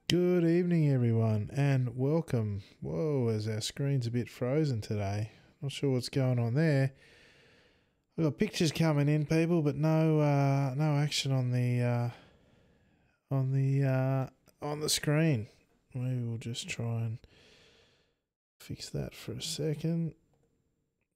Good evening, everyone, and welcome. Whoa, as our screen's a bit frozen today. Not sure what's going on there. We've got pictures coming in, people, but no action on the screen. Maybe we'll just try and fix that for a second.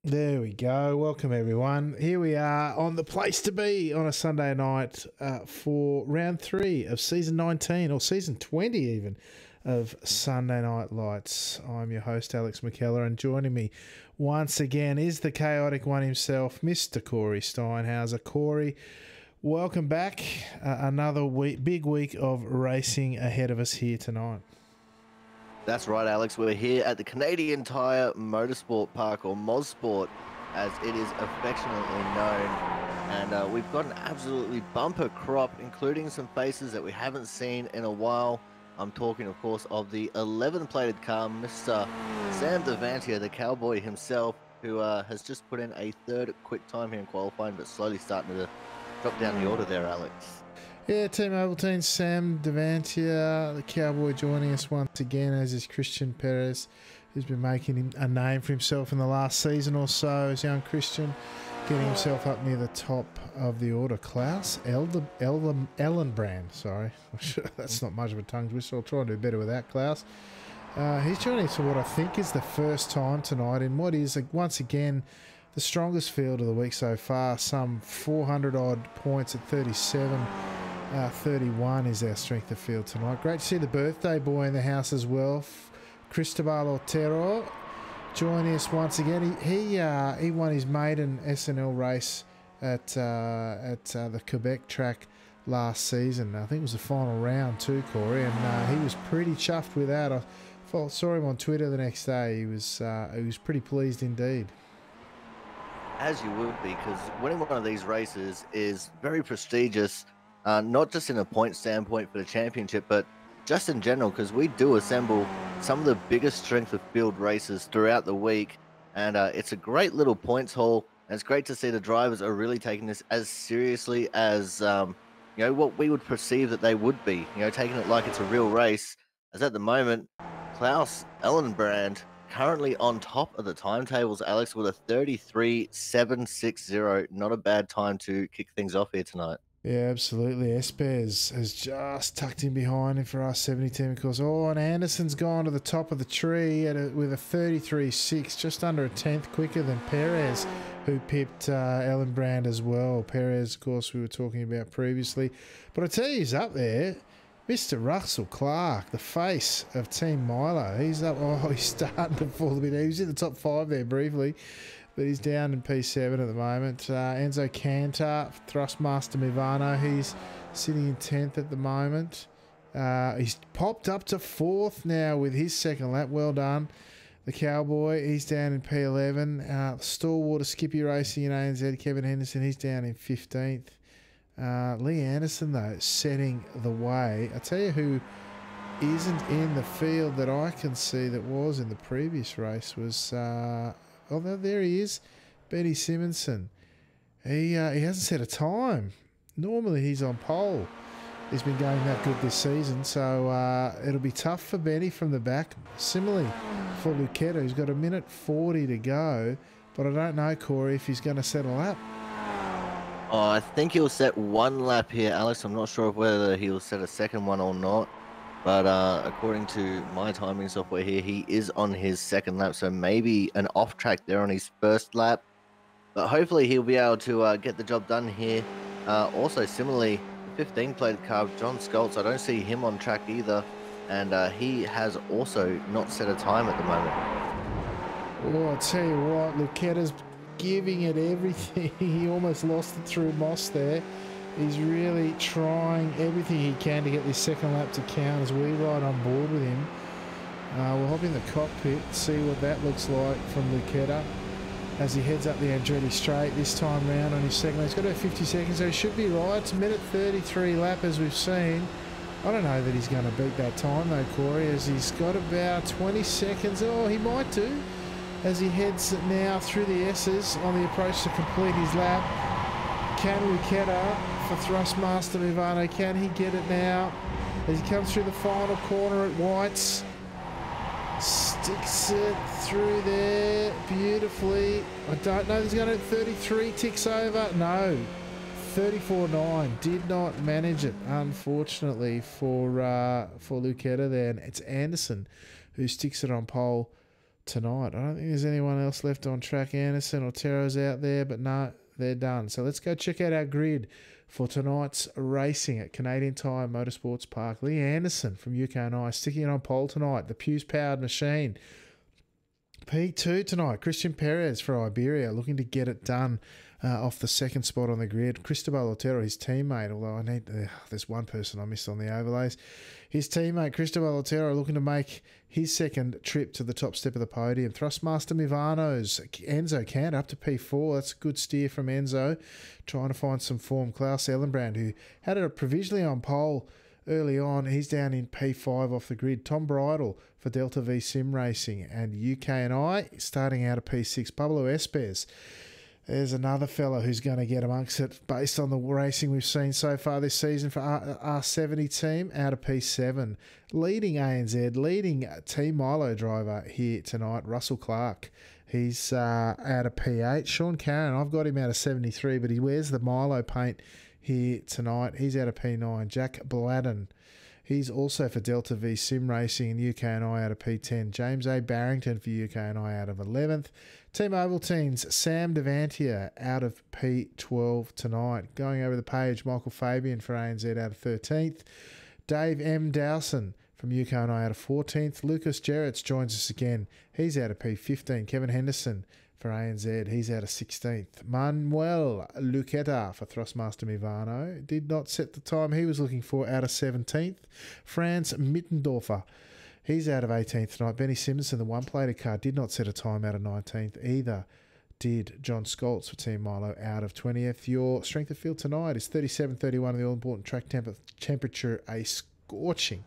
There we go. Welcome, everyone. Here we are on the place to be on a Sunday night for round 3 of season 19, or season 20 even, of Sunday Night Lights. I'm your host, Alex McKellar, and joining me once again is the chaotic one himself, Mr. Corey Steinhauser. Corey, welcome back. Another big week of racing ahead of us here tonight. That's right, Alex. We're here at the Canadian Tire Motorsport Park, or Mosport, as it is affectionately known. And we've got an absolutely bumper crop, including some faces that we haven't seen in a while. I'm talking, of course, of the 11-plated car, Mr. Sam Devantia, the cowboy himself, who has just put in a third quick time here in qualifying, but slowly starting to drop down the order there, Alex. Yeah, Team Ovaltine, Sam Devantia, the cowboy, joining us once again, as is Christian Perez, who's been making a name for himself in the last season or so. As young Christian, getting himself up near the top of the order. Klaus Ellenbrand, sorry. That's not much of a tongue twister. I'll try and do better with that, Klaus. He's joining us for what I think is the first time tonight in what is, once again, the strongest field of the week so far. Some 400-odd points at 37. 31 is our strength of field tonight. Great to see the birthday boy in the house as well, Cristobal Otero, joining us once again. He won his maiden SNL race at the Quebec track last season. I think it was the final round too, Corey, and he was pretty chuffed with that. I saw him on Twitter the next day. He was pretty pleased indeed. As you would be, because winning one of these races is very prestigious. Not just in a point standpoint for the championship, but just in general, because we do assemble some of the biggest strength of field races throughout the week, and it's a great little points haul, and it's great to see the drivers are really taking this as seriously as what we would perceive that they would be, taking it like it's a real race. As at the moment, Klaus Ellenbrand currently on top of the timetables, Alex, with a 33.760. Not a bad time to kick things off here tonight. Yeah, absolutely. Espez has just tucked in behind him for our 70 team, of course. Oh, and Anderson's gone to the top of the tree with a 33.6, just under a tenth quicker than Perez, who pipped Ellenbrand as well. Perez, of course, we were talking about previously. But I tell you, he's up there. Mr. Russell Clark, the face of Team Milo. He's up. Oh, he's starting to fall a bit. He was in the top 5 there briefly, but he's down in P7 at the moment. Enzo Cantor, Thrustmaster Mivano, he's sitting in 10th at the moment. He's popped up to 4th now with his second lap. Well done. The cowboy, he's down in P11. Stalwart of Skippy Racing in ANZ, Kevin Henderson, he's down in 15th. Lee Anderson, though, setting the way. I tell you who isn't in the field that I can see that was in the previous race was... oh, there he is, Benny Simonson. He hasn't set a time. Normally he's on pole. He's been going that good this season, so it'll be tough for Benny from the back. Similarly for Lucchetta, who's got 1:40 to go, but I don't know, Corey, if he's going to set a lap. Oh, I think he'll set one lap here, Alex. I'm not sure of whether he'll set a second one or not. But according to my timing software here, he is on his second lap. So maybe an off track there on his first lap. But hopefully he'll be able to get the job done here. Also, similarly, 15-plated car, John Skoltz, I don't see him on track either. And he has also not set a time at the moment. Oh, I'll tell you what, Lucchetta's giving it everything. He almost lost it through Moss there. He's really trying everything he can to get this second lap to count as we ride on board with him. We'll hop in the cockpit, see what that looks like from Lucchetta as he heads up the Andretti straight this time round on his second lap. He's got about 50 seconds, so he should be right. It's a 1:33 lap as we've seen. I don't know that he's going to beat that time though, Corey, as he's got about 20 seconds. Oh, he might do, as he heads now through the S's on the approach to complete his lap. Can Lucchetta for Thrustmaster Mivano, can he get it now? as he comes through the final corner at White's. Sticks it through there beautifully. I don't know if he's going to 33 ticks over. No. 34.9. Did not manage it, unfortunately, for Lucetta there. And it's Anderson who sticks it on pole tonight. I don't think there's anyone else left on track. Anderson or Tero's out there, but no, they're done. So let's go check out our grid for tonight's racing at Canadian Tire Motorsports Park. Lee Anderson from UK&I sticking it on pole tonight. The Pews-powered machine. P2 tonight. Christian Perez for Iberia looking to get it done off the second spot on the grid. Cristobal Otero, his teammate, although there's one person I missed on the overlays. His teammate, Cristobal Otero, looking to make his second trip to the top step of the podium. Thrustmaster Mivano's Enzo Cantor up to P4. That's a good steer from Enzo, trying to find some form. Klaus Ellenbrand, who had it provisionally on pole early on, he's down in P5 off the grid. Tom Bridle for Delta V Sim Racing, and UK&I starting out at P6. Pablo Espes, there's another fella who's going to get amongst it based on the racing we've seen so far this season for R70 team, out of P7. Leading ANZ, leading Team Milo driver here tonight, Russell Clark. He's out of P8. Sean Carron, I've got him out of 73, but he wears the Milo paint here tonight. He's out of P9. Jack Bladden, he's also for Delta V Sim Racing and UK&I out of P10. James A. Barrington for UK&I out of 11th. Team Ovaltine's Sam Devantier out of P12 tonight. Going over the page, Michael Fabian for ANZ out of 13th. Dave M. Dowson from UK&I out of 14th. Lucas Gerrits joins us again. He's out of P15. Kevin Henderson for ANZ, he's out of 16th. Manuel Lucetta for Thrustmaster Mivano did not set the time he was looking for, out of 17th. Franz Mittendorfer, he's out of 18th tonight. Benny Simonson, the one-plated car, did not set a time, out of 19th. Either did John Scholz for Team Milo, out of 20th. Your strength of field tonight is 37.31 in the all-important track temperature, a scorching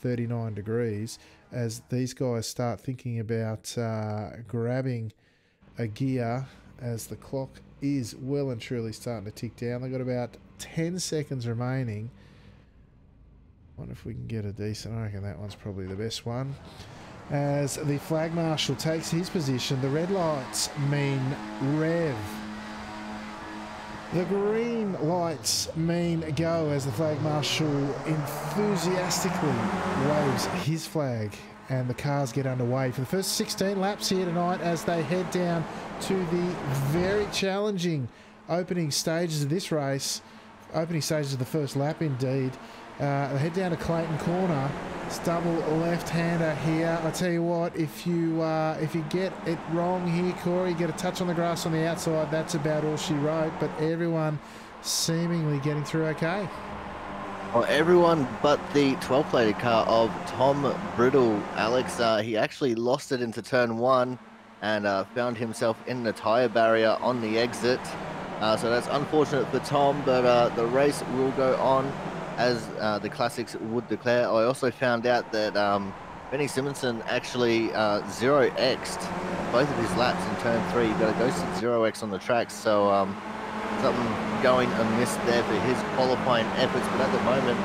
39 degrees, as these guys start thinking about grabbing a gear as the clock is well and truly starting to tick down. They've got about 10 seconds remaining. Wonder if we can get a decent. I reckon that one's probably the best one. As the flag marshal takes his position, the red lights mean rev. The green lights mean go, as the flag marshal enthusiastically waves his flag and the cars get underway for the first 16 laps here tonight, as they head down to the very challenging opening stages of this race. Opening stages of the first lap, indeed. They head down to Clayton Corner. It's double left-hander here. I tell you what, if you get it wrong here, Corey, get a touch on the grass on the outside, that's about all she wrote. But everyone seemingly getting through okay. Well, everyone but the 12-plated car of Tom Brittle, Alex. He actually lost it into turn 1 and found himself in the tyre barrier on the exit. So that's unfortunate for Tom, but the race will go on as the classics would declare. I also found out that Benny Simonson actually 0x'd both of his laps in turn 3. He got a ghosted 0x on the track, so something going amiss there for his qualifying efforts. But at the moment,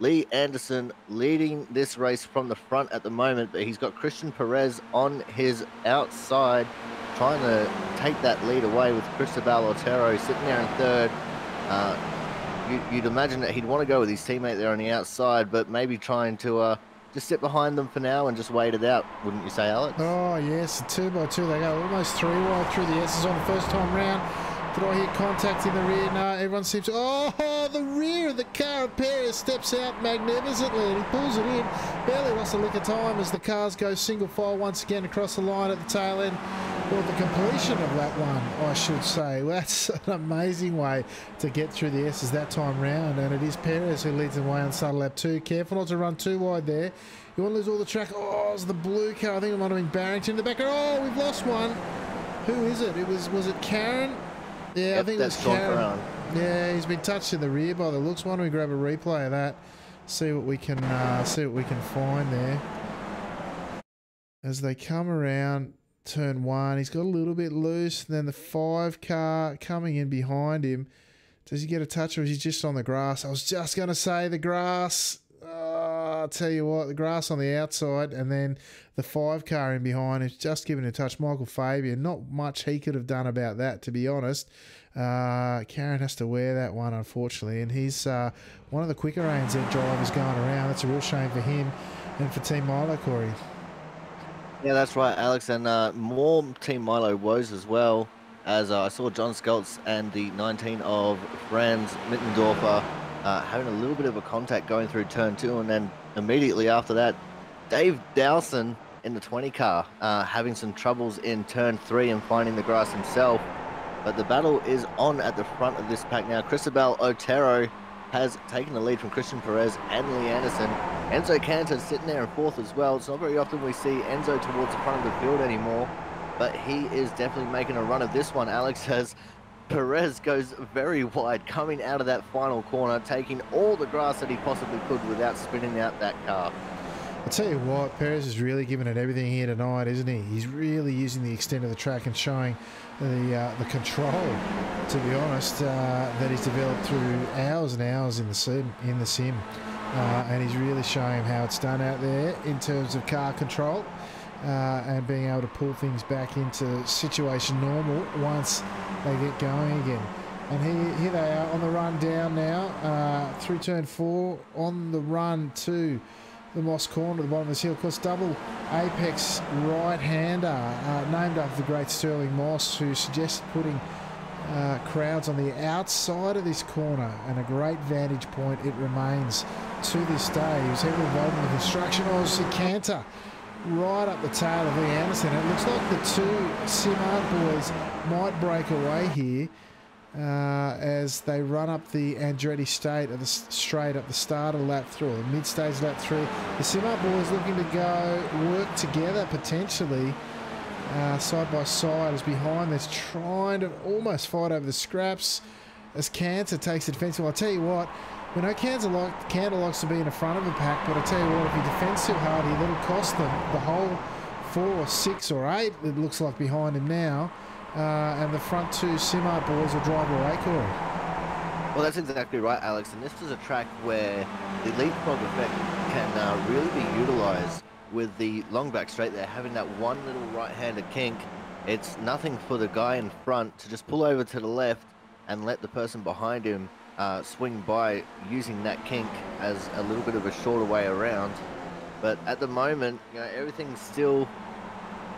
Lee Anderson leading this race from the front at the moment, but he's got Christian Perez on his outside, trying to take that lead away, with Cristobal Otero sitting there in third. You'd imagine that he'd want to go with his teammate there on the outside, but maybe trying to just sit behind them for now and just wait it out, wouldn't you say, Alex? Oh, yes, 2x2. They go almost 3 wide through the S's on the first time round. Did I hear contact in the rear? No, everyone seems to... Oh, the rear of the car of Perez steps out magnificently and he pulls it in. Barely lost a lick of time as the cars go single file once again across the line at the tail end. Or the completion of lap 1, I should say. Well, that's an amazing way to get through the S's that time round. And it is Perez who leads the way on start lap 2. Careful not to run too wide there. You want to lose all the track. Oh, it was the blue car. I think it might have been Barrington in the back. Oh, we've lost one. Who is it? Was it Karen? Yeah, yep, I think it was Karen. Yeah, he's been touched in the rear by the looks. Why don't we grab a replay of that? See what we can find there. As they come around turn 1, he's got a little bit loose. And then the 5 car coming in behind him. Does he get a touch, or is he just on the grass? I was just going to say the grass. I'll tell you what, the grass on the outside and then the 5 car in behind is just giving a touch. Michael Fabian, not much he could have done about that, to be honest. Karen has to wear that one, unfortunately, and he's one of the quicker ANZ drivers going around. That's a real shame for him and for Team Milo, Corey. Yeah, that's right, Alex, and more Team Milo woes as well, as I saw John Skoltz and the 19 of Franz Mittendorfer having a little bit of a contact going through turn 2, and then immediately after that, Dave Dowson in the 20 car having some troubles in turn 3 and finding the grass himself. But the battle is on at the front of this pack now. Cristobal Otero has taken the lead from Christian Perez and Lee Anderson. Enzo Cantor sitting there in 4th as well. It's not very often we see Enzo towards the front of the field anymore, but he is definitely making a run of this one. Alex, as Perez goes very wide, coming out of that final corner, taking all the grass that he possibly could without spinning out that car. I'll tell you what, Perez is really giving it everything here tonight, isn't he? He's really using the extent of the track and showing the control, to be honest, that he's developed through hours and hours in the sim. And he's really showing how it's done out there in terms of car control and being able to pull things back into situation normal once they get going again. And here they are on the run down now through turn 4, on the run to the Moss corner, the bottom of this hill. Of course, double apex right-hander, named after the great Sterling Moss, who suggested putting crowds on the outside of this corner, and a great vantage point it remains to this day. He was heavily involved in the construction. Obviously, Cantor right up the tail of Lee Anderson. It looks like the two Simard boys might break away here as they run up the Andretti straight up the start of lap 3, or the mid-stage lap 3. The Simard boys looking to go work together potentially side by side, as behind that's trying to almost fight over the scraps as Cantor takes the defensive. I'll tell you what, we know Cantor likes to be in the front of the pack, but I tell you what, if he defends too hard here, that'll cost them the whole 4 or 6 or 8, it looks like, behind him now. And the front 2 Simard boys will drive away, Corey. Well, that's exactly right, Alex. And this is a track where the leapfrog effect can really be utilised with the long back straight there, having that one little right-hander kink. It's nothing for the guy in front to just pull over to the left and let the person behind him swing by, using that kink as a little bit of a shorter way around. But at the moment, you know, everything's still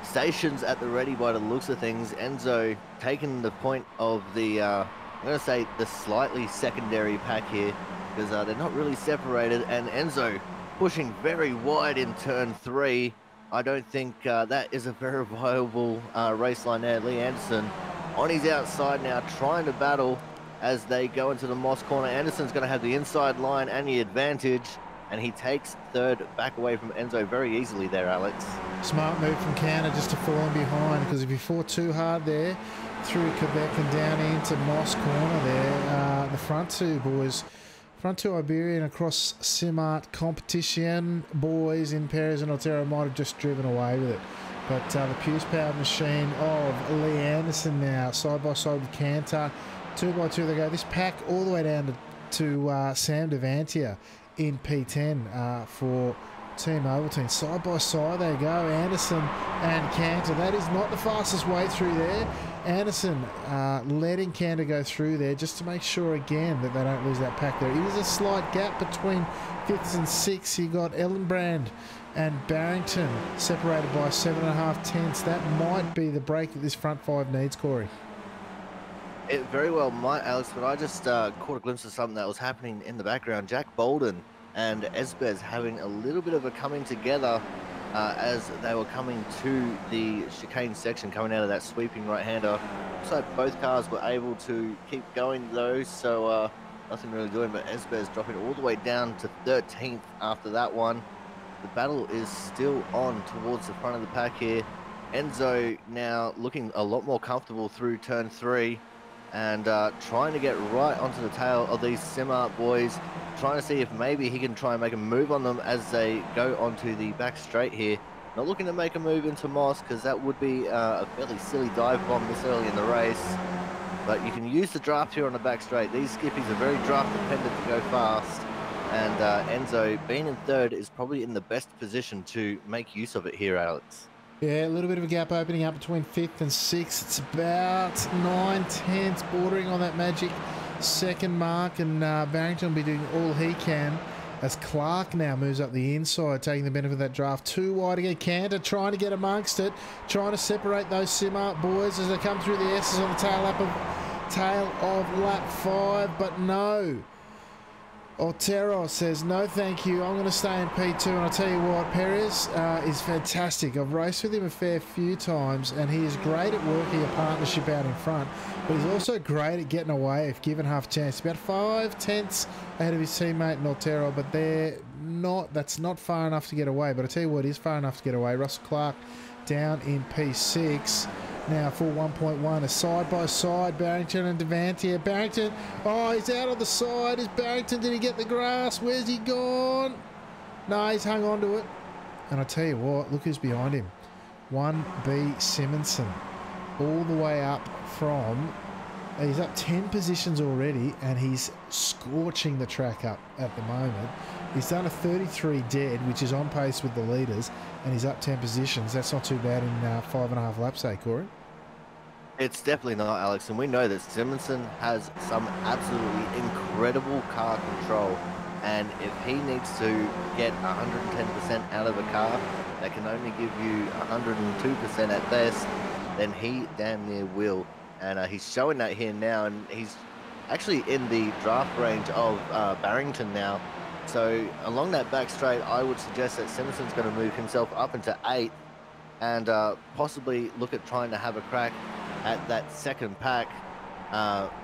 stations at the ready by the looks of things. Enzo taking the point of the, I'm going to say the slightly secondary pack here, because they're not really separated, and Enzo pushing very wide in turn 3. I don't think that is a very viable race line there. Lee Anderson on his outside now, trying to battle as they go into the Moss corner. Anderson's going to have the inside line and the advantage, and he takes 3rd back away from Enzo very easily there, Alex. Smart move from Cantor just to fall in behind, because if he fought too hard there through Quebec and down into Moss corner there, the front 2 boys, front 2 Iberian across Simart competition boys in Perez and Otero might have just driven away with it. But the Pierce powered machine of Lee Anderson now side by side with Cantor, 2 by 2 they go. This pack all the way down to Sam Devantia in P10 for Team Ovaltine. Side by side they go, Anderson and Cantor. That is not the fastest way through there. Anderson letting Cantor go through there just to make sure again that they don't lose that pack there. It is a slight gap between 5th and 6th. You got Ellenbrand and Barrington separated by 7.5 tenths. That might be the break that this front 5 needs, Corey. It very well might, Alex, but I just caught a glimpse of something that was happening in the background. Jack Bolden and Esbez having a little bit of a coming together as they were coming to the chicane section, coming out of that sweeping right-hander. So both cars were able to keep going though, so nothing really doing, but Esbez dropping all the way down to 13th after that one. The battle is still on towards the front of the pack here. Enzo now looking a lot more comfortable through turn 3. And trying to get right onto the tail of these Simart boys, trying to see if maybe he can try and make a move on them as they go onto the back straight here. Not looking to make a move into Moss, because that would be a fairly silly dive bomb this early in the race. But you can use the draft here on the back straight. These skippies are very draft dependent to go fast. And Enzo, being in third, is probably in the best position to make use of it here, Alex. Yeah, a little bit of a gap opening up between 5th and 6th. It's about 9/10, bordering on that magic second mark, and Barrington will be doing all he can as Clark now moves up the inside, taking the benefit of that draft. Too wide again. Cantor trying to get amongst it, trying to separate those Simart boys as they come through the S's on the tail of lap 5, but no. Otero says, no thank you, I'm going to stay in P2. And I'll tell you what, Perez is fantastic. I've raced with him a fair few times, and he is great at working a partnership out in front, but he's also great at getting away if given half a chance. About 5/10 ahead of his teammate Otero, but that's not far enough to get away. But I tell you what is far enough to get away. Russell Clark down in P6. Now full 1.1, a side by side, Barrington and Devantier. Barrington, oh, he's out on the side. Is Barrington, did he get the grass? Where's he gone? No, he's hung on to it. And I tell you what, look who's behind him. 1B Simonson, all the way up from, he's up 10 positions already, and he's scorching the track up at the moment. He's done a 33 dead, which is on pace with the leaders, and he's up 10 positions. That's not too bad in 5.5 laps, eh, Corey? It's definitely not, Alex, and we know that Simonson has some absolutely incredible car control, and if he needs to get 110% out of a car that can only give you 102% at best, then he damn near will. And he's showing that here now, and he's actually in the draft range of Barrington now. So along that back straight, I would suggest that Simonson's going to move himself up into 8th and possibly look at trying to have a crack at that second pack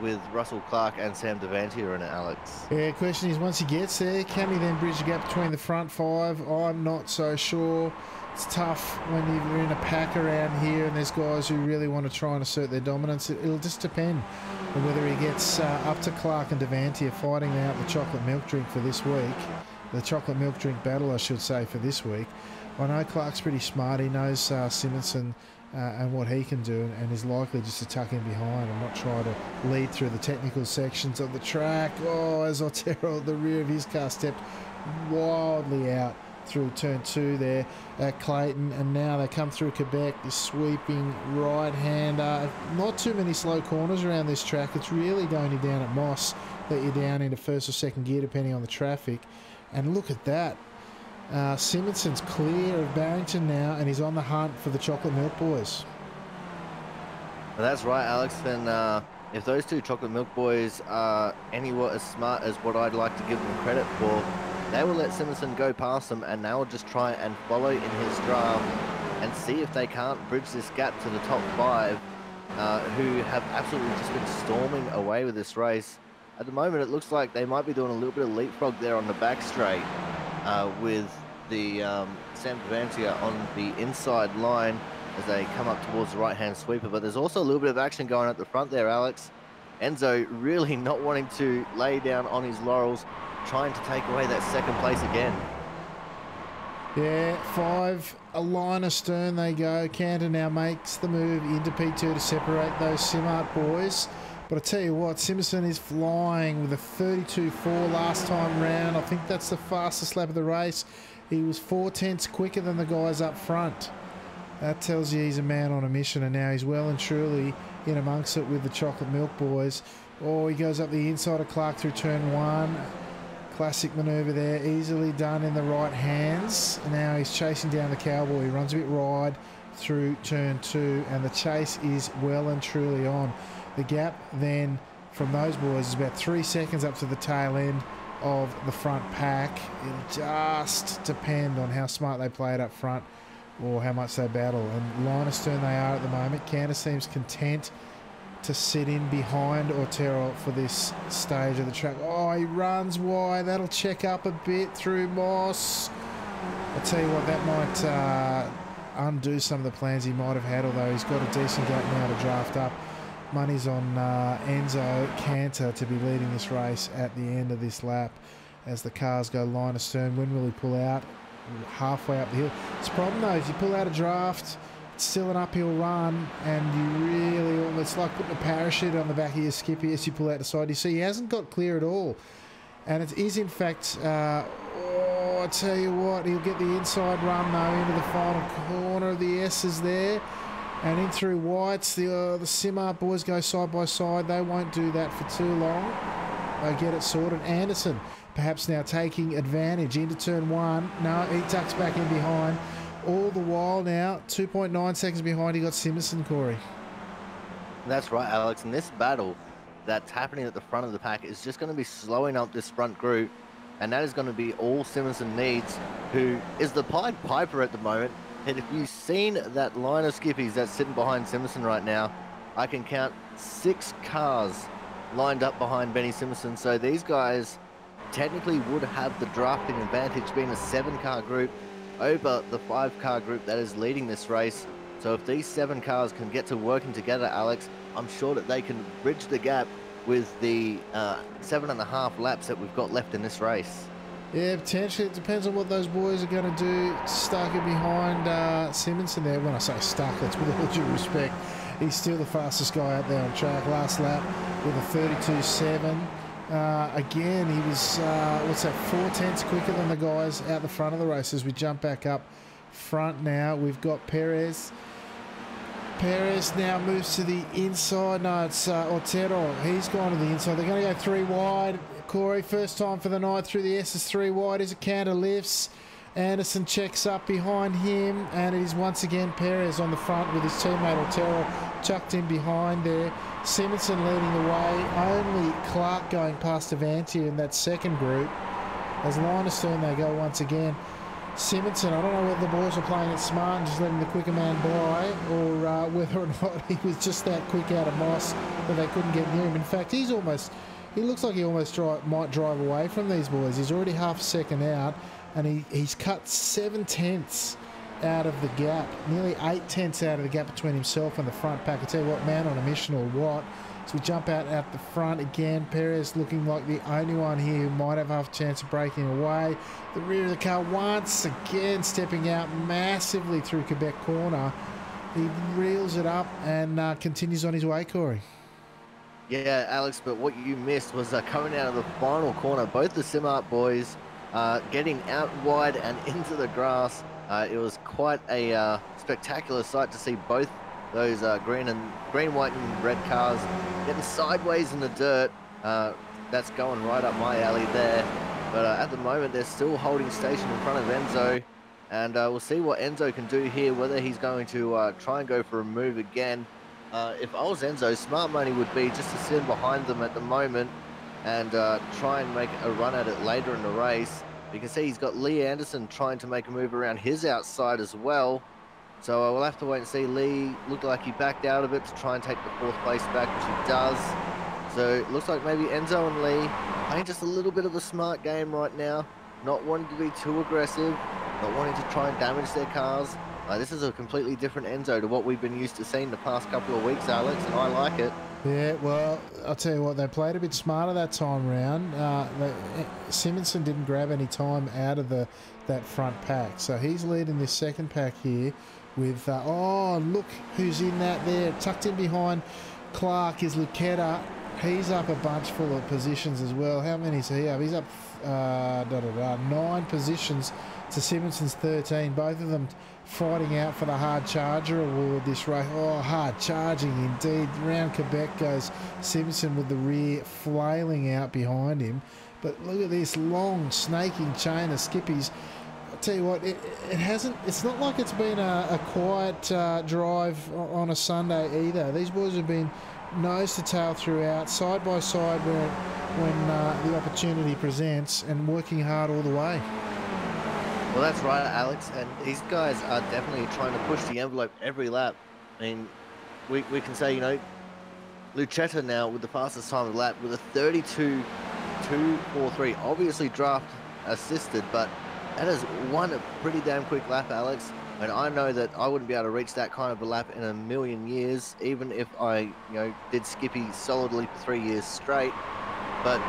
with Russell Clark and Sam Devantier in it, Alex. Yeah, question is, once he gets there, can he then bridge the gap between the front 5? I'm not so sure. It's tough when you're in a pack around here and there's guys who really want to try and assert their dominance. It'll just depend on whether he gets up to Clark and Devantier fighting out the chocolate milk drink for this week. The chocolate milk drink battle, I should say, for this week. I know Clark's pretty smart. He knows Simonson and what he can do, and is likely just to tuck in behind and not try to lead through the technical sections of the track. Oh, as Otero at the rear of his car stepped wildly out through turn 2 there at Clayton, and now they come through Quebec, this sweeping right-hander. Not too many slow corners around this track. It's really only down at Moss that you're down into first or second gear depending on the traffic. And look at that. Simonson's clear of Barrington now, and he's on the hunt for the chocolate milk boys. Well, that's right, Alex. And if those two chocolate milk boys are anywhat as smart as what I'd like to give them credit for, they will let Simonson go past them, and they will just try and follow in his draft and see if they can't bridge this gap to the top 5, who have absolutely just been storming away with this race. At the moment, it looks like they might be doing a little bit of leapfrog there on the back straight with the Sam Devantier on the inside line as they come up towards the right-hand sweeper. But there's also a little bit of action going at the front there, Alex. Enzo really not wanting to lay down on his laurels, trying to take away that second place again. Yeah, 5, a line astern they go. Cantor now makes the move into P2 to separate those Simart boys. But I tell you what, Simonson is flying with a 32.4 last time round. I think that's the fastest lap of the race. He was 4/10 quicker than the guys up front. That tells you he's a man on a mission, and now he's well and truly in amongst it with the chocolate milk boys. Oh, he goes up the inside of Clark through turn 1. Classic manoeuvre there, easily done in the right hands. Now he's chasing down the cowboy. He runs a bit wide through turn 2, and the chase is well and truly on. The gap then from those boys is about 3 seconds up to the tail end of the front pack. It'll just depend on how smart they play it up front or how much they battle. And line astern they are at the moment. Cantor seems content to sit in behind Otero for this stage of the track. Oh, he runs wide. That'll check up a bit through Moss. I'll tell you what, that might undo some of the plans he might have had, although he's got a decent gap now to draft up. Money's on Enzo Cantor to be leading this race at the end of this lap as the cars go line astern. When will he pull out? Halfway up the hill. It's a problem though, if you pull out a draft, it's still an uphill run, and you really, it's like putting a parachute on the back of your skippy as you pull out the side. You see, he hasn't got clear at all. And it is, in fact, I tell you what, he'll get the inside run, though, into the final corner of the S's there. And in through Whites, the Simart boys go side by side. They won't do that for too long. They get it sorted. Anderson perhaps now taking advantage into turn one. No, he tucks back in behind. All the while now, 2.9 seconds behind, he got Simonson, Corey. That's right, Alex. And this battle that's happening at the front of the pack is just going to be slowing up this front group. And that is going to be all Simonson needs, who is the Pied Piper at the moment. And if you've seen that line of skippies that's sitting behind Simonson right now, I can count 6 cars lined up behind Benny Simonson. So these guys technically would have the drafting advantage, being a 7-car group over the 5-car group that is leading this race. So if these 7 cars can get to working together, Alex, I'm sure that they can bridge the gap with the 7.5 laps that we've got left in this race. Yeah, potentially. It depends on what those boys are going to do. Stuck it behind Simonson there. When I say stuck, that's with all due respect. He's still the fastest guy out there on track. Last lap with a 32.7. Again, he was, 4/10 quicker than the guys out the front of the race. As we jump back up front now, we've got Perez. Perez now moves to the inside. No, it's Otero. He's gone to the inside. They're going to go 3 wide. Corey, first time for the night through the S's 3 wide. As a counter lifts, Anderson checks up behind him, and it is once again Perez on the front with his teammate Otero chucked in behind there. Simonson leading the way. Only Clark going past Avanti in that second group. As line astern they go once again. Simonson, I don't know whether the boys were playing it smart and just letting the quicker man by, or whether or not he was just that quick out of Moss that they couldn't get near him. In fact, he looks like he almost might drive away from these boys. He's already half a second out, and he's cut 7/10 out of the gap, nearly 8/10 out of the gap between himself and the front pack. I tell you what, man on a mission or what. So we jump out at the front again. Perez looking like the only one here who might have half a chance of breaking away. The rear of the car once again stepping out massively through Quebec corner. He reels it up and continues on his way, Corey. Yeah, Alex, but what you missed was coming out of the final corner. Both the Simart boys getting out wide and into the grass. It was quite a spectacular sight to see both those green, white, and red cars getting sideways in the dirt. That's going right up my alley there. But at the moment, they're still holding station in front of Enzo. And we'll see what Enzo can do here, whether he's going to try and go for a move again. If I was Enzo, smart money would be just to sit behind them at the moment and try and make a run at it later in the race. You can see he's got Lee Anderson trying to make a move around his outside as well. So we'll have to wait and see. Lee looked like he backed out of it to try and take the 4th place back, which he does. So it looks like maybe Enzo and Lee playing just a little bit of a smart game right now, not wanting to be too aggressive, not wanting to try and damage their cars. This is a completely different Enzo to what we've been used to seeing the past couple of weeks, Alex, and I like it. Yeah, well, I'll tell you what, they played a bit smarter that time round. Simonson didn't grab any time out of that front pack, so he's leading this second pack here with, oh, look who's in that there. Tucked in behind Clark is Lucetta. He's up a bunch full of positions as well. How many is he up? He's up 9 positions to Simonson's 13. Both of them fighting out for the Hard Charger award this race. Oh, hard charging indeed. Round Quebec goes Simonson with the rear flailing out behind him. But look at this long snaking chain of skippies. I'll tell you what, it's not like it's been a quiet drive on a Sunday either. These boys have been nose to tail throughout, side by side when the opportunity presents, and working hard all the way. Well, that's right, Alex, and these guys are definitely trying to push the envelope every lap. I mean, we can say, you know, Lucetta now with the fastest time of the lap with a 32.243, obviously draft assisted, but that is one pretty damn quick lap, Alex. And I know that I wouldn't be able to reach that kind of a lap in a million years, even if I, you know, did Skippy solidly for 3 years straight. But,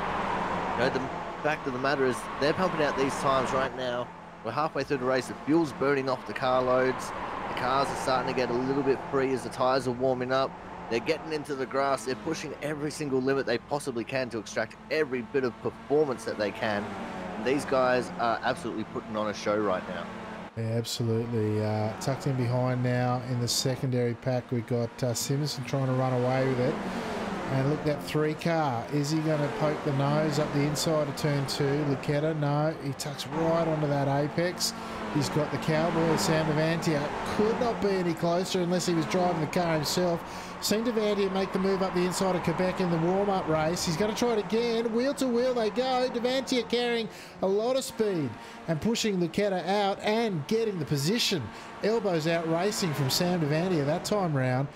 you know, the fact of the matter is they're pumping out these times right now. We're halfway through the race. The fuel's burning off the car loads. The cars are starting to get a little bit free as the tyres are warming up. They're getting into the grass. They're pushing every single limit they possibly can to extract every bit of performance that they can. And these guys are absolutely putting on a show right now. Yeah, absolutely. Tucked in behind now in the secondary pack, we've got Simonson trying to run away with it. And look, that 3 car. Is he going to poke the nose up the inside of turn 2? Lucetta, no. He tucks right onto that apex. He's got the cowboy, Sam Devantia. Could not be any closer unless he was driving the car himself. Seen Devantia make the move up the inside of Quebec in the warm-up race. He's going to try it again. Wheel to wheel they go. Devantia carrying a lot of speed and pushing Lucetta out and getting the position. Elbows out racing from Sam Devantia that time round.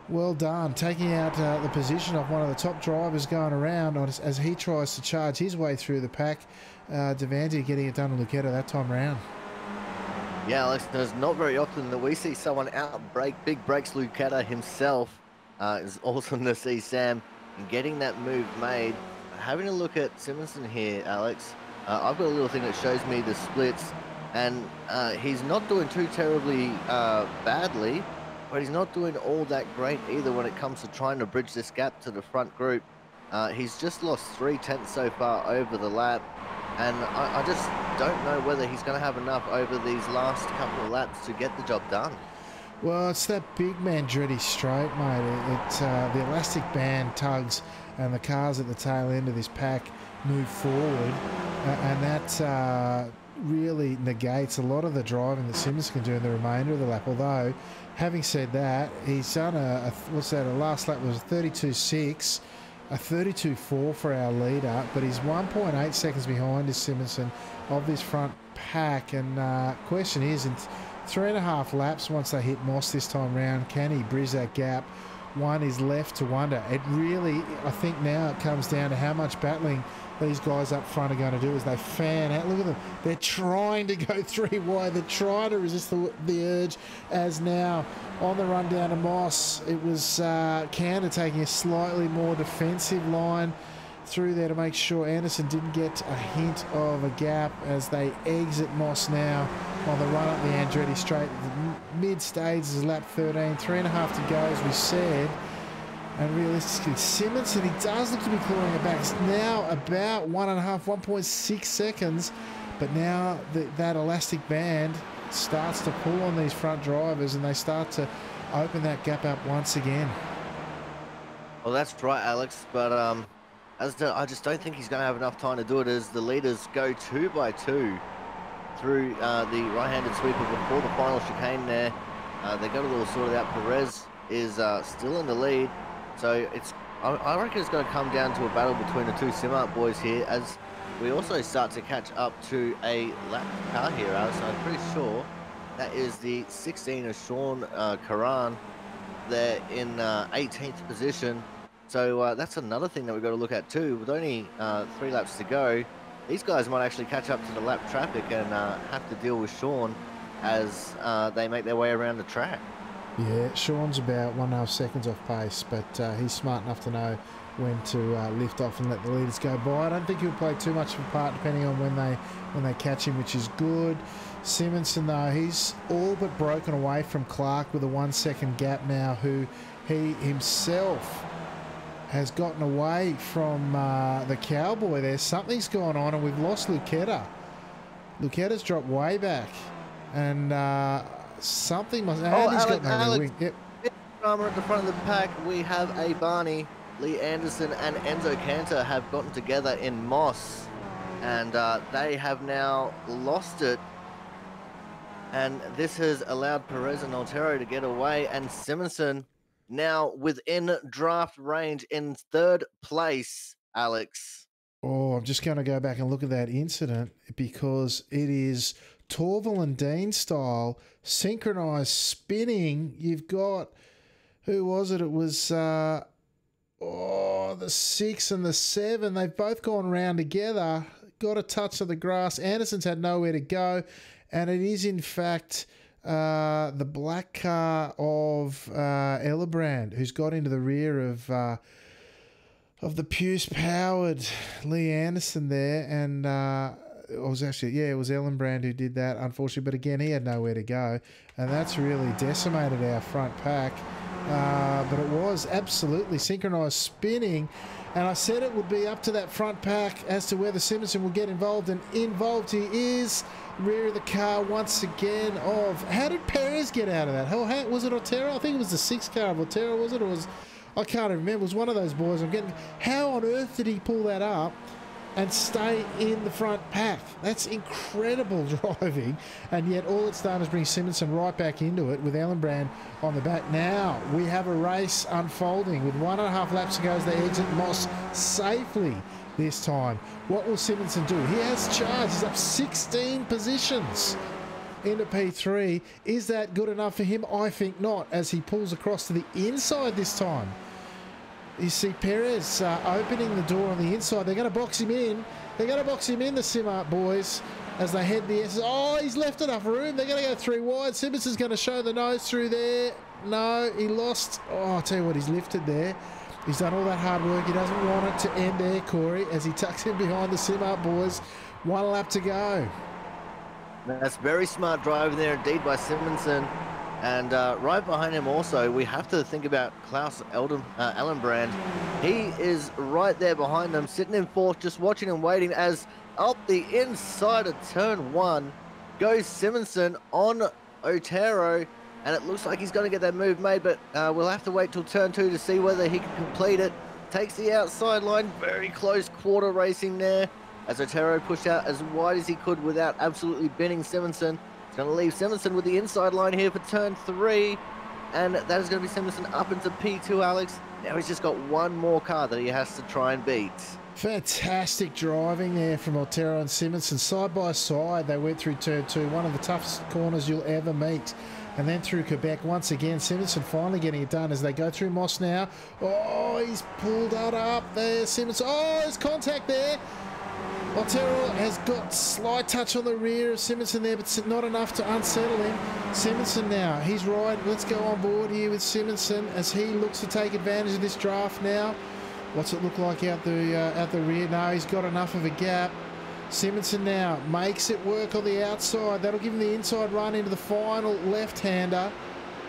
Well done, taking out the position of one of the top drivers going around as he tries to charge his way through the pack. Devantia getting it done to Lucetta that time round. Yeah, Alex, there's not very often that we see someone outbrake big breaks Lucetta himself. It's awesome to see Sam getting that move made. Having a look at Simonson here, Alex, I've got a little thing that shows me the splits, and he's not doing too terribly badly, but he's not doing all that great either when it comes to trying to bridge this gap to the front group. He's just lost 3/10 so far over the lap, and I just don't know whether he's going to have enough over these last couple of laps to get the job done. Well, it's that big Mandretti straight, mate. The elastic band tugs and the cars at the tail end of this pack move forward, and that really negates a lot of the driving that Simmons can do in the remainder of the lap. Although, having said that, he's done a last lap was a 32.6, a 32.4 for our leader, but he's 1.8 seconds behind is Simonson of this front pack. And question is, in 3.5 laps, once they hit Moss this time round, can he bridge that gap? One is left to wonder. It really, I think now it comes down to how much battling these guys up front are going to do as they fan out. Look at them. They're trying to go 3 wide. They're trying to resist the urge, as now on the run down to Moss, it was Canada taking a slightly more defensive line through there to make sure Anderson didn't get a hint of a gap as they exit Moss now on the run up the Andretti straight. The mid stage is lap 13, 3.5 to go as we said. And realistically, Simonson, he does look to be clawing it back. It's now about 1.6 seconds, but now that elastic band starts to pull on these front drivers and they start to open that gap up once again. Well, that's right, Alex, but I just don't think he's going to have enough time to do it as the leaders go 2 by 2 through the right-handed sweeper before the final chicane there. They got it all sorted out. Perez is still in the lead. So I reckon it's going to come down to a battle between the 2 Simart boys here as we also start to catch up to a lap car here, Alex. I'm pretty sure that is the 16 of Sean Karan there in 18th position. So that's another thing that we've got to look at too. With only 3 laps to go, these guys might actually catch up to the lap traffic and have to deal with Sean as they make their way around the track. Yeah, Sean's about 1.5 seconds off pace, but he's smart enough to know when to lift off and let the leaders go by. I don't think he'll play too much of a part depending on when they catch him, which is good. Simonson, though, he's all but broken away from Clark with a 1 second gap now, who he himself has gotten away from the cowboy there. Something's gone on and we've lost Lucetta. Lucetta's dropped way back and something must... Oh, he's Alex, got no wing. Yep. Drama at the front of the pack. We have a Barney, Lee Anderson and Enzo Cantor have gotten together in Moss and they have now lost it. And this has allowed Perez and Altero to get away, and Simonson now within draft range in 3rd place, Alex. Oh, I'm just going to go back and look at that incident because it is Torval and Dean style, synchronized spinning. You've got, who was it? It was, the 6 and the 7. They've both gone round together, got a touch of the grass. Anderson's had nowhere to go, and it is, in fact, the black car of Ellerbrand, who's got into the rear of the Puce-powered Lee Anderson there, and it was Ellerbrand who did that, unfortunately. But again, he had nowhere to go, and that's really decimated our front pack. but it was absolutely synchronised spinning. And I said it would be up to that front pack as to whether Simonson will get involved, and involved he is. Rear of the car once again of... How did Perez get out of that? Hell, was it Otero? I think it was the 6th car of Otero, was it? Or was... I can't remember. It was one of those boys. How on earth did he pull that up and stay in the front pack? That's incredible driving, and yet all it's done is bring Simonson right back into it with Ellenbrand on the back. Now we have a race unfolding with 1.5 laps to go as they exit Moss safely this time. What will Simonson do? He has charge. He's up 16 positions into P3. Is that good enough for him? I think not, as he pulls across to the inside this time. You see Perez opening the door on the inside. They're going to box him in. They're going to box him in, the Simart boys, as they head the S's. Oh, he's left enough room. They're going to go 3 wide. Simpson's going to show the nose through there. No, he lost. Oh, I'll tell you what, he's lifted there. He's done all that hard work. He doesn't want it to end there, Corey, as he tucks in behind the Simart boys. 1 lap to go. That's very smart driving there indeed by Simonson. And right behind him also, we have to think about Klaus Ellenbrand. He is right there behind them, sitting in 4th, just watching and waiting as up the inside of turn 1 goes Simonson on Otero. And it looks like he's going to get that move made, but we'll have to wait till turn 2 to see whether he can complete it. Takes the outside line, very close quarter racing there, as Otero pushed out as wide as he could without absolutely binning Simonson. It's going to leave Simonson with the inside line here for turn 3, and that is going to be Simonson up into P2, Alex. Now he's just got 1 more car that he has to try and beat. Fantastic driving there from Otero and Simonson. Side by side, they went through turn 2, one of the toughest corners you'll ever meet. And then through Quebec once again, Simonson finally getting it done as they go through Moss now. Oh, he's pulled that up there, Simonson. Oh, there's contact there. Otero has got slight touch on the rear of Simonson there, but not enough to unsettle him. Simonson now, he's right. Let's go on board here with Simonson as he looks to take advantage of this draft now. What's it look like out the rear? No, he's got enough of a gap. Simonson now makes it work on the outside. That'll give him the inside run into the final left-hander.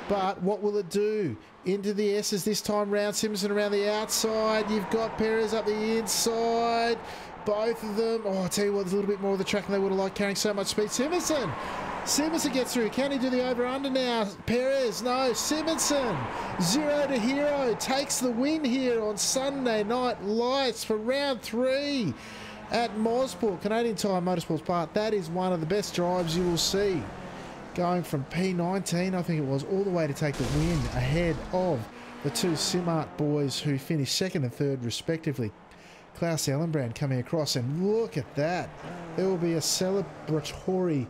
But what will it do? Into the S's this time round. Simonson around the outside. You've got Perez up the inside. Both of them. Oh, I'll tell you what, there's a little bit more of the track than they would have liked, carrying so much speed. Simonson gets through. Can he do the over-under now? Perez, no. Simonson, 0 to hero. Takes the win here on Sunday Night Lights for round 3. At Mosport, Canadian Tire Motorsports Park. That is one of the best drives you will see. Going from P19, I think it was, all the way to take the win ahead of the 2 Simart boys who finished 2nd and 3rd respectively. Klaus Ellenbrand coming across, and look at that. There will be a celebratory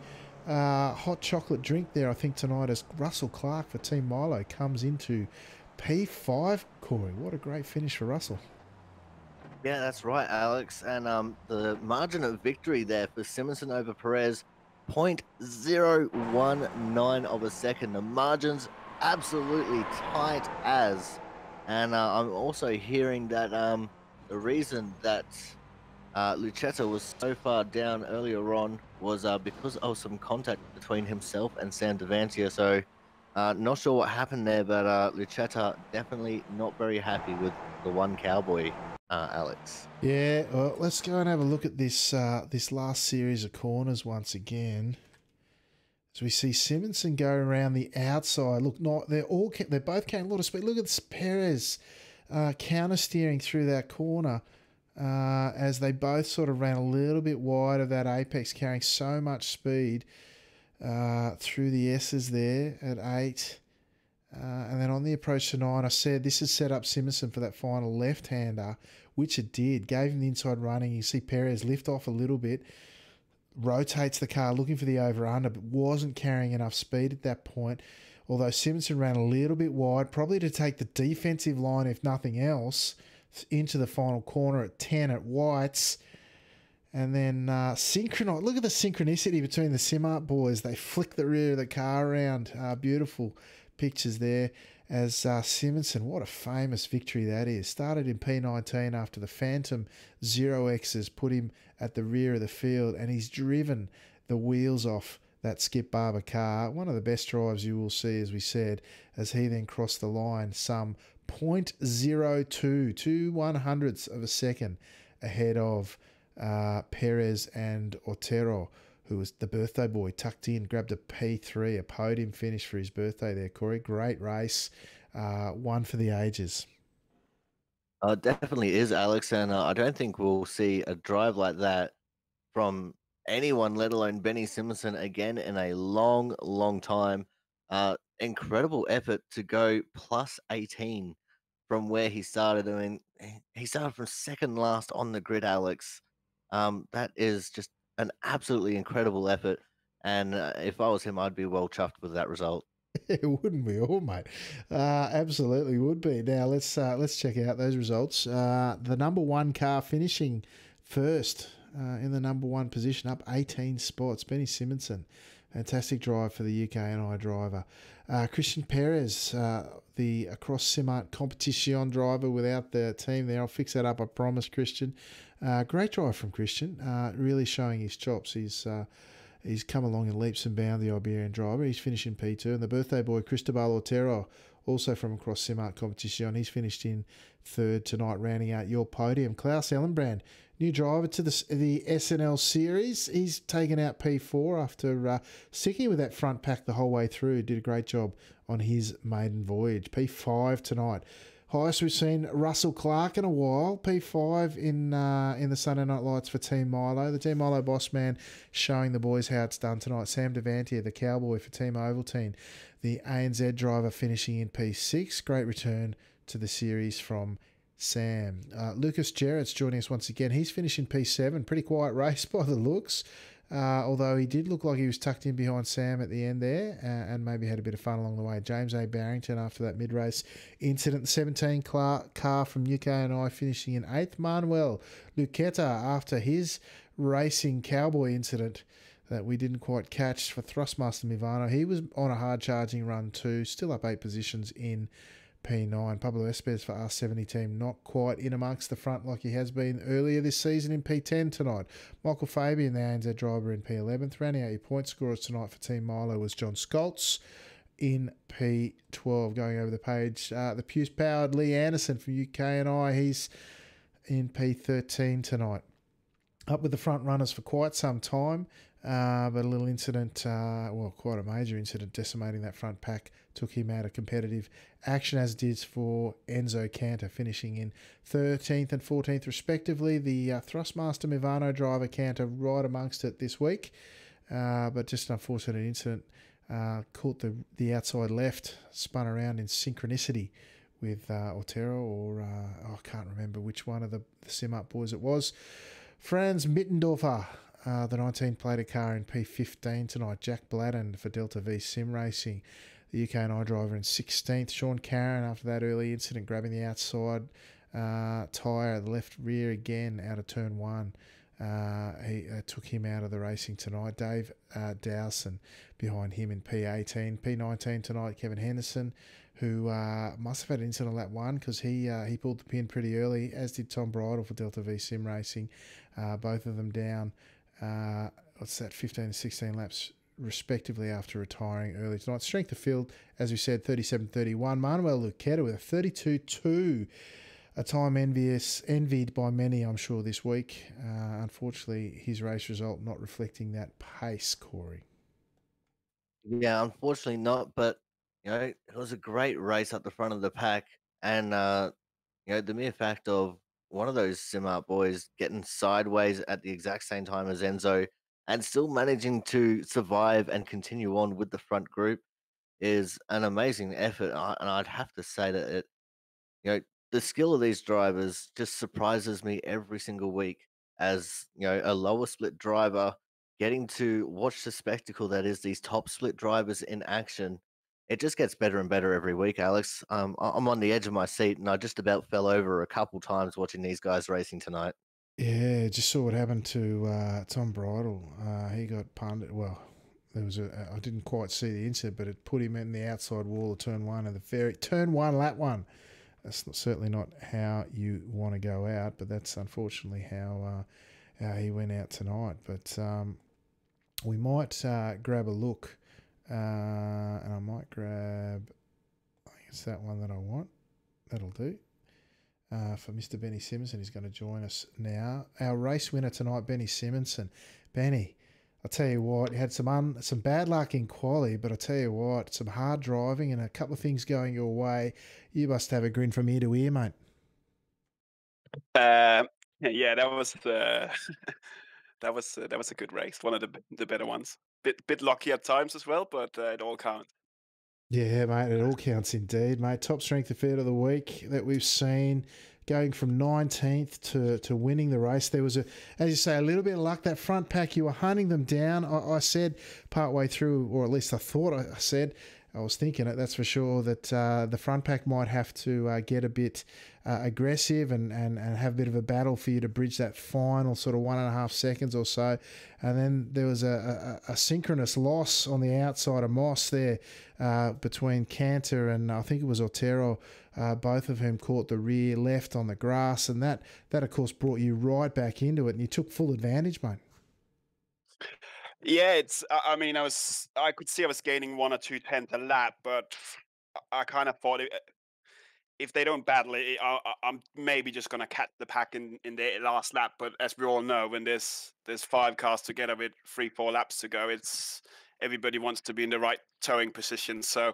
hot chocolate drink there, I think, tonight as Russell Clark for Team Milo comes into P5, Corey. What a great finish for Russell. Yeah, that's right, Alex. And the margin of victory there for Simonson over Perez, 0.019 of a second. The margin's absolutely tight as. And I'm also hearing that the reason that Lucetta was so far down earlier on was because of some contact between himself and Sam Devantia. So not sure what happened there, but Lucetta definitely not very happy with the one cowboy. Alex. Yeah, well, let's go and have a look at this this last series of corners once again. As we see Simonson go around the outside. Look, they're both carrying a lot of speed. Look at this Perez counter steering through that corner as they both sort of ran a little bit wide of that apex, carrying so much speed through the S's there at 8. And then on the approach to 9, I said this has set up Simonson for that final left-hander, which it did. Gave him the inside running. You see Perez lift off a little bit, rotates the car looking for the over-under, but wasn't carrying enough speed at that point. Although Simonson ran a little bit wide, probably to take the defensive line, if nothing else, into the final corner at 10 at White's. And then synchronize. Look at the synchronicity between the Simart boys. They flick the rear of the car around. Beautiful pictures there as Simonson, what a famous victory that is. Started in P19 after the Phantom 0Xs put him at the rear of the field, and he's driven the wheels off that Skip Barber car. One of the best drives you will see, as we said, as he then crossed the line some 0.02, 2/100ths of a second ahead of Perez and Otero, who was the birthday boy, tucked in, grabbed a P3, a podium finish for his birthday there, Corey. Great race, one for the ages. Definitely is, Alex, and I don't think we'll see a drive like that from anyone, let alone Benny Simpson, again in a long, long time. Incredible effort to go plus 18 from where he started. I mean, he started from second last on the grid, Alex. That is just an absolutely incredible effort. And if I was him, I'd be well chuffed with that result. Wouldn't we all, mate? Absolutely would be. Now let's check out those results. The number one car finishing first in the number one position, up 18 spots. Benny Simonson, fantastic drive for the UKNI driver. Christian Perez, the Across Simart Competition driver without the team there. I'll fix that up, I promise, Christian. Great drive from Christian, really showing his chops. He's come along in leaps and bounds, the Iberian driver. He's finished in P2. And the birthday boy, Cristobal Otero, also from across Simart Competition. He's finished in third tonight, rounding out your podium. Klaus Ellenbrand, new driver to the SNL series. He's taken out P4 after sticking with that front pack the whole way through. Did a great job on his maiden voyage. P5 tonight. Highest we've seen Russell Clark in a while. P5 in the Sunday Night Lights for Team Milo. The Team Milo boss man showing the boys how it's done tonight. Sam Devantier, the cowboy for Team Ovaltine. The ANZ driver finishing in P6. Great return to the series from Sam. Lucas Jarrett's joining us once again. He's finishing P7. Pretty quiet race by the looks. Although he did look like he was tucked in behind Sam at the end there and maybe had a bit of fun along the way. James A. Barrington after that mid-race incident. The 17 car from UKNI finishing in 8th. Manuel Luqueta after his racing cowboy incident that we didn't quite catch for Thrustmaster Mivano. He was on a hard-charging run too, still up 8 positions in P9. Pablo Espes for R70 team, not quite in amongst the front like he has been earlier this season in P10 tonight. Michael Fabian, the ANZ driver, in P11th. Rounding out your point scorers tonight for Team Milo was John Scholtz in P12. Going over the page, the Puce-powered Lee Anderson from UKNI, he's in P13 tonight. Up with the front runners for quite some time, but a little incident, quite a major incident, decimating that front pack, took him out of competitive action, as it is for Enzo Cantor, finishing in 13th and 14th respectively. The Thrustmaster Mivano driver, Cantor, right amongst it this week, but just an unfortunate incident. Caught the outside left, spun around in synchronicity with Otero, or I can't remember which one of the Sim-Up boys it was. Franz Mittendorfer, the 19-plater car in P15 tonight. Jack Bladden for Delta V Sim Racing, the UKNI driver in 16th. Sean Carron after that early incident, grabbing the outside tyre, the left rear again out of turn 1. He took him out of the racing tonight. Dave Dowson behind him in P18. P19 tonight, Kevin Henderson, who must have had an incident on lap 1 because he pulled the pin pretty early, as did Tom Bridle for Delta V Sim Racing. Both of them down, 15 and 16 laps respectively after retiring early tonight. Strength of field, as we said, 37.31. Manuel Luqueta with a 32.2. A time envied by many, I'm sure, this week. Unfortunately, his race result not reflecting that pace, Corey. Yeah, unfortunately not, but it was a great race at the front of the pack, and the mere fact of one of those Simart boys getting sideways at the exact same time as Enzo and still managing to survive and continue on with the front group is an amazing effort. And I'd have to say that you know, the skill of these drivers just surprises me every single week as, a lower split driver getting to watch the spectacle that is these top split drivers in action. It just gets better and better every week, Alex. I'm on the edge of my seat and I just about fell over a couple times watching these guys racing tonight. Yeah, just saw what happened to Tom Bridle. He got punted. Well, I didn't quite see the incident, but it put him in the outside wall of turn 1 and turn 1, lap 1. That's certainly not how you want to go out, but that's unfortunately how he went out tonight. But we might grab a look, and I might grab. I think it's that one that I want. That'll do. For Mr. Benny Simonson, he's going to join us now. Our race winner tonight, Benny Simonson. Benny, I'll tell you what, he had some bad luck in quali, but I'll tell you what, some hard driving and a couple of things going your way. You must have a grin from ear to ear, mate. Yeah, that was that was a good race. One of the better ones. Bit lucky at times as well, but it all counts. Yeah, mate, it all counts indeed, mate. Top strength affair of the week that we've seen, going from 19th to winning the race. There was, as you say, a little bit of luck. That front pack, you were hunting them down. I said partway through, or at least I thought I said, I was thinking it, that's for sure, that the front pack might have to get a bit aggressive and have a bit of a battle for you to bridge that final sort of 1.5 seconds or so. And then there was a synchronous loss on the outside of Moss there between Cantor and I think it was Otero, both of whom caught the rear left on the grass. And that of course, brought you right back into it and you took full advantage, mate. Yeah, it's. I mean, I could see I was gaining 1 or 2 tenths a lap, but I kind of thought if they don't battle it, I'm maybe just gonna catch the pack in the last lap. But as we all know, when there's 5 cars together with 3-4 laps to go, it's everybody wants to be in the right towing position. So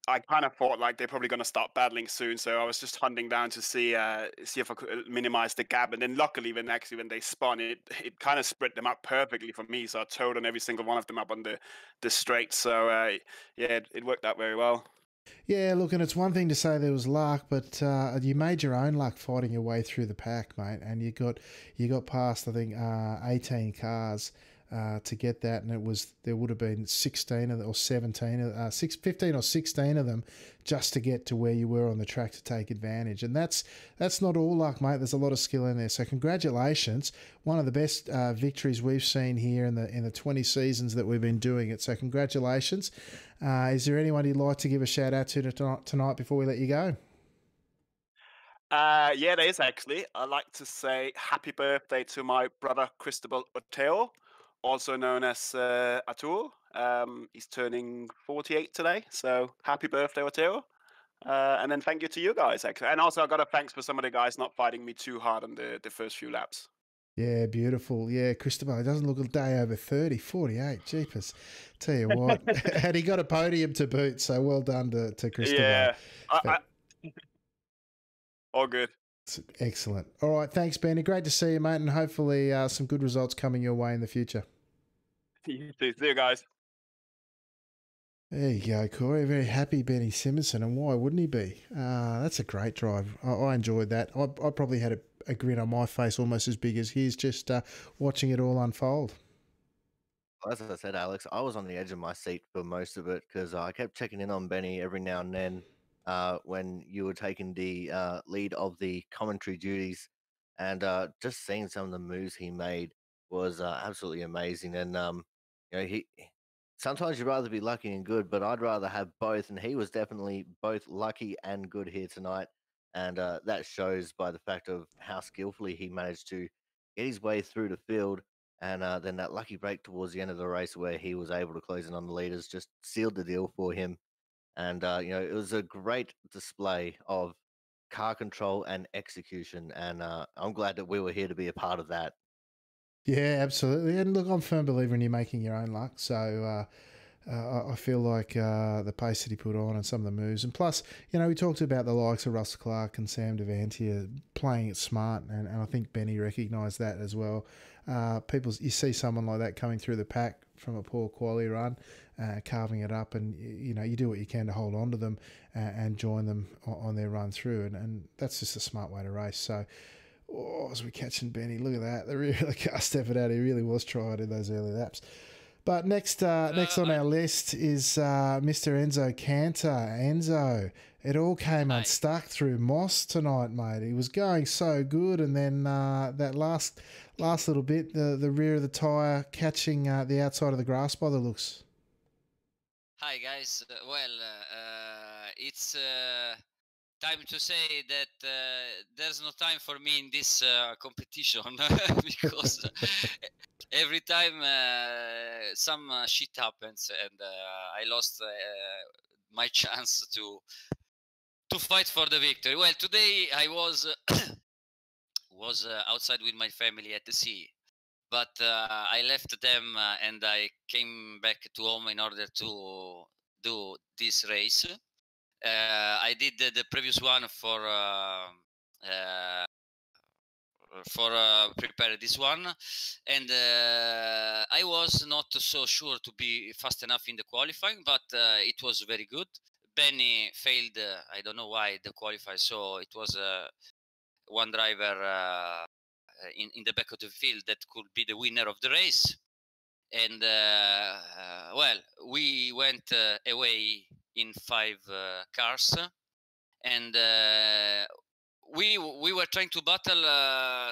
I kind of thought like they're probably going to start battling soon, so I was just hunting down to see if I could minimize the gap. And then luckily, when they spun, it kind of spread them up perfectly for me. So I towed on every single one of them up on the straight. So yeah, it worked out very well. Yeah, look, and it's one thing to say there was luck, but you made your own luck fighting your way through the pack, mate, and you got past I think 18 cars to get that, and there would have been 16 of them, or 17, 15 or 16 of them just to get to where you were on the track to take advantage. And that's not all luck, mate. There's a lot of skill in there. So congratulations. One of the best victories we've seen here in the 20 seasons that we've been doing it. So congratulations. Is there anyone you'd like to give a shout out to tonight before we let you go? Yeah, there is actually. I'd like to say happy birthday to my brother Cristobal Oteo, also known as Atul. He's turning 48 today, so happy birthday, Oteo. And then thank you to you guys, actually. And also I got a thanks for some of the guys not fighting me too hard on the first few laps. Yeah, beautiful. Yeah, Cristobal doesn't look a day over 30, 48. Jeepers. Tell you what. And he got a podium to boot, so well done to Cristobal. Yeah. All good. Excellent. All right, thanks, Benny. Great to see you, mate, and hopefully some good results coming your way in the future. You too. See you guys. There you go, Corey. Very happy Benny Simonson, and why wouldn't he be? That's a great drive. I enjoyed that. I probably had a grin on my face almost as big as his just watching it all unfold. As I said, Alex, I was on the edge of my seat for most of it because I kept checking in on Benny every now and then when you were taking the lead of the commentary duties, and just seeing some of the moves he made was absolutely amazing. And he sometimes you'd rather be lucky and good, but I'd rather have both. And he was definitely both lucky and good here tonight, and that shows by the fact of how skillfully he managed to get his way through the field. And then that lucky break towards the end of the race where he was able to close in on the leaders just sealed the deal for him. And, it was a great display of car control and execution. And I'm glad that we were here to be a part of that. Yeah, absolutely. And look, I'm a firm believer in you making your own luck. So I feel like the pace that he put on and some of the moves. And plus, we talked about the likes of Russell Clark and Sam Devantier playing it smart. And I think Benny recognised that as well. You see someone like that coming through the pack from a poor quality run, carving it up, and you do what you can to hold on to them and join them on their run through. And that's just a smart way to race. So, as we're catching Benny, look at that. The car stepping out. He really was trying in those early laps. But next on our list is Mr. Enzo Cantor. Enzo, it all came unstuck through Moss tonight, mate. He was going so good, and then that last little bit, the rear of the tyre catching the outside of the grass by the looks. Hi, guys. It's time to say that there's no time for me in this competition because every time some shit happens, and I lost my chance to fight for the victory. Well, today I was outside with my family at the sea, but I left them and I came back to home in order to do this race. I did the previous one for prepare this one, and I was not so sure to be fast enough in the qualifying, but it was very good. Benny failed, I don't know why, the qualify, so it was one driver in the back of the field that could be the winner of the race. And well, we went away in 5 cars, and we were trying to battle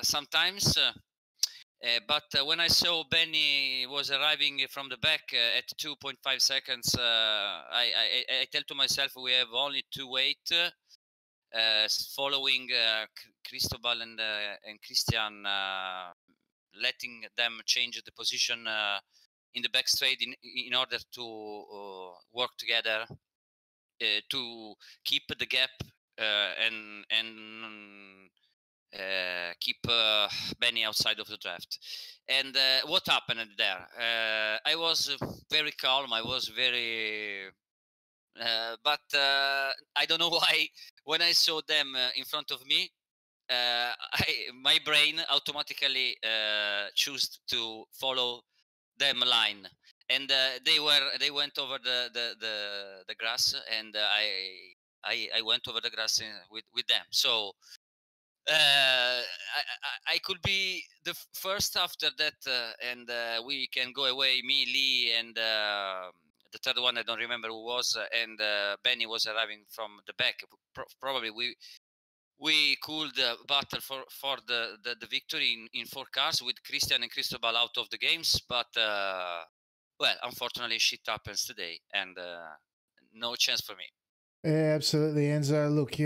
sometimes, but when I saw Benny was arriving from the back at 2.5 seconds, I tell to myself we have only to wait, following Cristobal and Christian, letting them change the position in the back straight in order to work together to keep the gap and keep Benny outside of the draft. And what happened there? I was very calm. I was very, but I don't know why. When I saw them in front of me, my brain automatically chose to follow them line, and they went over the grass, and I went over the grass with them. So I could be the first after that, and we can go away. Me, Lee, and the third one I don't remember who was, and Benny was arriving from the back. Probably we could battle for the victory in 4 cars with Christian and Cristobal out of the games, but well, unfortunately, shit happens today, and no chance for me. Yeah, absolutely, Enzo. Look,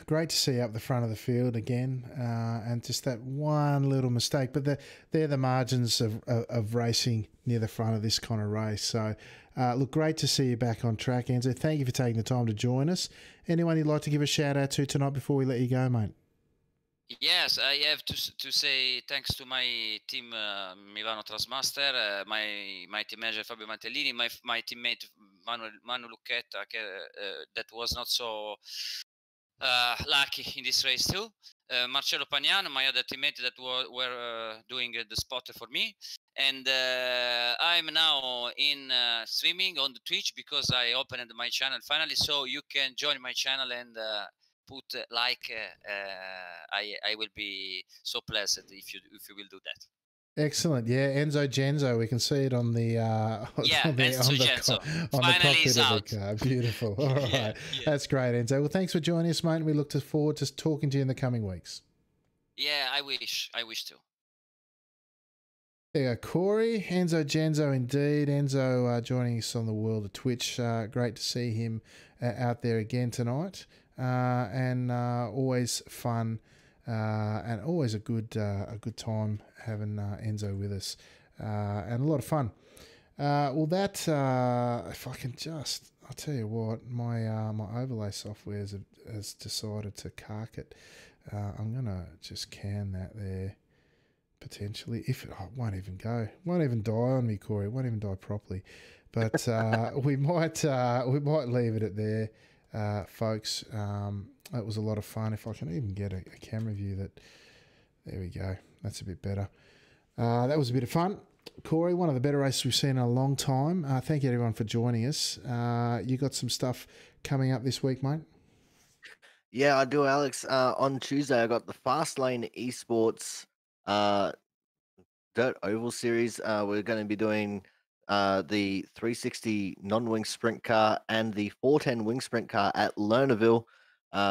great to see you up the front of the field again, and just that one little mistake. But they're the margins of racing near the front of this kind of race. So, look, great to see you back on track, Enzo. Thank you for taking the time to join us. Anyone you'd like to give a shout out to tonight before we let you go, mate? Yes, I have to say thanks to my team, Milano Trasmaster, my team manager Fabio Mantellini, my teammate Manu Lucchetta, that was not so lucky in this race too. Marcello Pagnan, my other teammate that were doing the spot for me. And I'm now in streaming on the Twitch because I opened my channel finally, so you can join my channel and put like. I will be so pleased if you will do that. Excellent, yeah, Enzo Genzo. We can see it on the Enzo Genzo. Finally is out. The car. Beautiful. All right, Yeah. That's great, Enzo. Well, thanks for joining us, mate. And we look forward to talking to you in the coming weeks. Yeah, I wish to. There you go, Corey. Enzo Genzo, indeed. Enzo joining us on the world of Twitch. Great to see him out there again tonight, and always fun. And always a good time having Enzo with us, and a lot of fun. Well, that if I can just, I'll tell you what, my my overlay software has decided to cark it. I'm gonna just can that there potentially. If it won't even go, won't even die on me, Corey. It won't even die properly. But we might leave it at there, folks. It was a lot of fun. If I can even get a camera view there we go. That's a bit better. That was a bit of fun. Corey, one of the better races we've seen in a long time. Thank you everyone for joining us. You got some stuff coming up this week, mate? Yeah, I do, Alex. On Tuesday, I got the Fastlane Esports Dirt Oval Series. We're going to be doing the 360 non-wing sprint car and the 410 wing sprint car at Lernerville,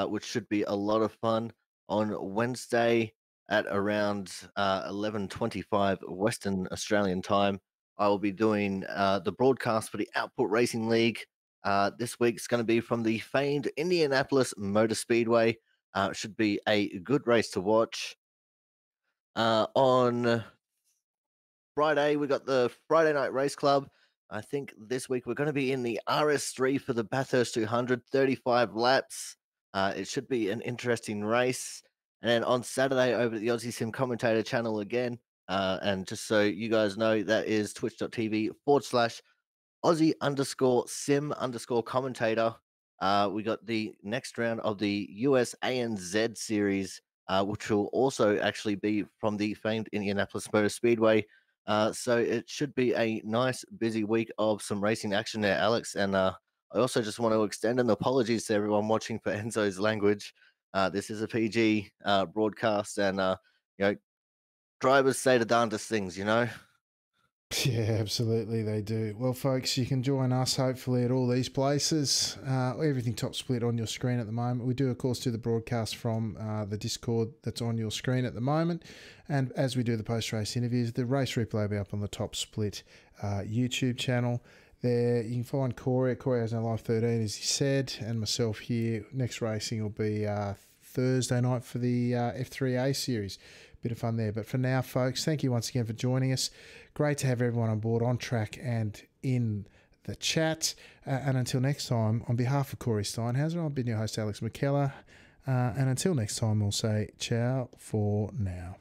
which should be a lot of fun. On Wednesday at around 11:25 Western Australian time, I will be doing the broadcast for the Output Racing League. This week's going to be from the famed Indianapolis Motor Speedway. Should be a good race to watch. On Friday, we got the Friday Night Race Club. I think this week we're going to be in the RS3 for the Bathurst 200, 35 laps. It should be an interesting race. And then on Saturday over at the Aussie Sim Commentator channel again. And just so you guys know, that is twitch.tv/Aussie_sim_commentator. We got the next round of the US ANZ series, which will also actually be from the famed Indianapolis Motor Speedway. So it should be a nice, busy week of some racing action there, Alex. And I also just want to extend an apologies to everyone watching for Enzo's language. This is a PG broadcast, and drivers say the darndest things, Yeah, absolutely, they do. Well, folks, you can join us hopefully at all these places. Everything top split on your screen at the moment. We do, of course, do the broadcast from the Discord that's on your screen at the moment. And as we do the post-race interviews, the race replay will be up on the Top Split YouTube channel. There you can find Corey. Corey has no Live 13, as he said, and myself here. Next racing will be Thursday night for the F3A series. Bit of fun there. But for now, folks, thank you once again for joining us. Great to have everyone on board, on track and in the chat. And until next time, on behalf of Corey Steinhauser, I've been your host, Alex McKellar. And until next time, we'll say ciao for now.